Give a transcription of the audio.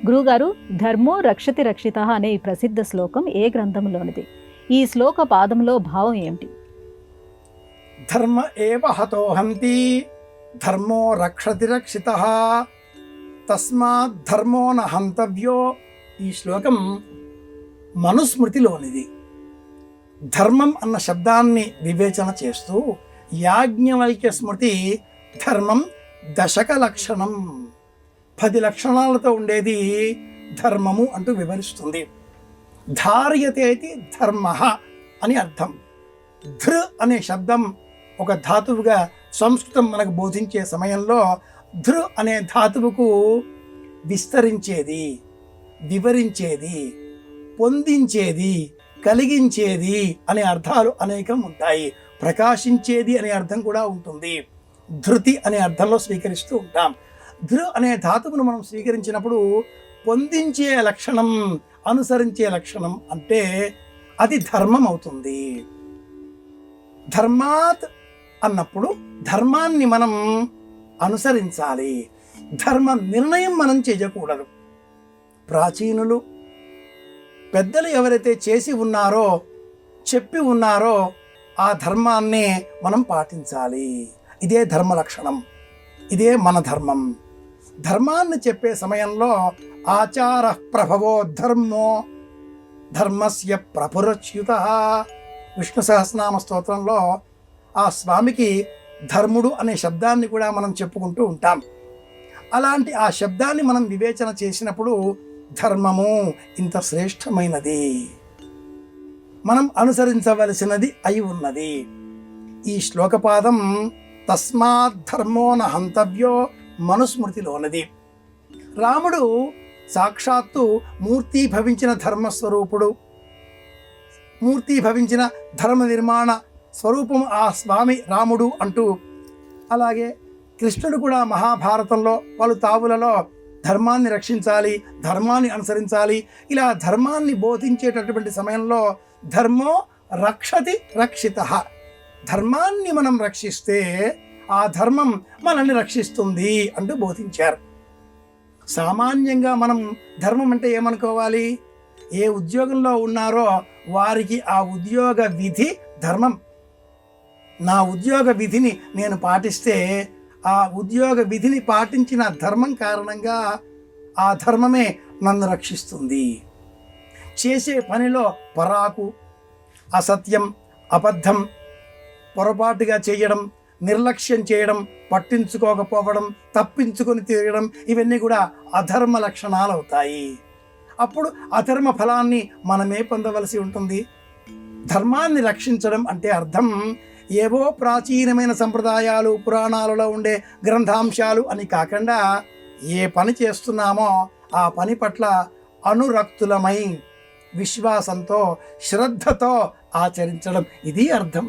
గురుగారు, ధర్మో రక్షతి రక్షిత అనే ఈ ప్రసిద్ధ శ్లోకం ఏ గ్రంథంలోనిది? ఈ శ్లోక పాదంలో భావం ఏమిటి? ధర్మ ఏవ హతోహంతి ధర్మో రక్షతి రక్షిత తస్మాత్ ధర్మో న హంతవ్యో. ఈ శ్లోకం మనుస్మృతిలోనిది. ధర్మం అన్న శబ్దాన్ని వివేచన చేస్తూ యాజ్ఞవల్క్య స్మృతి ధర్మం దశక లక్షణం, 10 లక్షణాలతో ఉండేది ధర్మము అంటూ వివరిస్తుంది. ధార్యతేతి ధర్మ అని అర్థం. ధృ అనే శబ్దం ఒక ధాతువుగా సంస్కృతం మనకు బోధించే సమయంలో ధృ అనే ధాతువుకు విస్తరించేది, వివరించేది, పొందించేది, కలిగించేది అనే అర్థాలు అనేకం ఉంటాయి. ప్రకాశించేది అనే అర్థం కూడా ఉంటుంది. ధృతి అనే అర్థంలో స్వీకరిస్తూ ఉంటాం. ధృ అనే ధాతువును మనం స్వీకరించినప్పుడు పొందించే లక్షణం, అనుసరించే లక్షణం అంటే అది ధర్మం అవుతుంది. ధర్మాత్ అన్నప్పుడు ధర్మాన్ని మనం అనుసరించాలి. ధర్మ నిర్ణయం మనం చేయకూడదు. ప్రాచీనులు పెద్దలు ఎవరైతే చేసి ఉన్నారో, చెప్పి ఉన్నారో ఆ ధర్మాన్ని మనం పాటించాలి. ఇదే ధర్మ లక్షణం, ఇదే మన ధర్మం. ధర్మాన్ని చెప్పే సమయంలో ఆచార ప్రభవో ధర్మో ధర్మస్య ప్రభురచ్యుత. విష్ణు సహస్రనామ స్తోత్రంలో ఆ స్వామికి ధర్ముడు అనే శబ్దాన్ని కూడా మనం చెప్పుకుంటూ ఉంటాం. అలాంటి ఆ శబ్దాన్ని మనం వివేచన చేసినప్పుడు ధర్మము ఇంత శ్రేష్టమైనది, మనం అనుసరించవలసినది అయి ఉన్నది. ఈ శ్లోకపాదం తస్మాత్ ధర్మో న హంతవ్యో మనుస్మృతిలోనది. రాముడు సాక్షాత్తు మూర్తి భవించిన ధర్మస్వరూపుడు, మూర్తి భవించిన ధర్మ నిర్మాణ స్వరూపం ఆ స్వామి రాముడు అంటూ, అలాగే కృష్ణుడు కూడా మహాభారతంలో పలు తావులలో ధర్మాన్ని రక్షించాలి, ధర్మాన్ని అనుసరించాలి, ఇలా ధర్మాన్ని బోధించేటటువంటి సమయంలో ధర్మో రక్షతి రక్షిత. ధర్మాన్ని మనం రక్షిస్తే ఆ ధర్మం మనల్ని రక్షిస్తుంది అంటూ బోధించారు. సామాన్యంగా మనం ధర్మం అంటే ఏమనుకోవాలి? ఏ ఉద్యోగంలో ఉన్నారో వారికి ఆ ఉద్యోగ విధి ధర్మం. నా ఉద్యోగ విధిని నేను పాటిస్తే ఆ ఉద్యోగ విధిని పాటించిన ధర్మం కారణంగా ఆ ధర్మమే నన్ను రక్షిస్తుంది. చేసే పనిలో పరాకు, అసత్యం, అబద్ధం, పొరపాటుగా చేయడం, నిర్లక్ష్యం చేయడం, పట్టించుకోకపోవడం, తప్పించుకొని తిరగడం, ఇవన్నీ కూడా అధర్మ లక్షణాలు అవుతాయి. అప్పుడు అధర్మ ఫలాన్ని మనమే పొందవలసి ఉంటుంది. ధర్మాన్ని రక్షించడం అంటే అర్థం ఏవో ప్రాచీనమైన సంప్రదాయాలు, పురాణాలలో ఉండే గ్రంథాంశాలు అని కాకుండా ఏ పని చేస్తున్నామో ఆ పని పట్ల అనురక్తులమై విశ్వాసంతో, శ్రద్ధతో ఆచరించడం, ఇది అర్థం.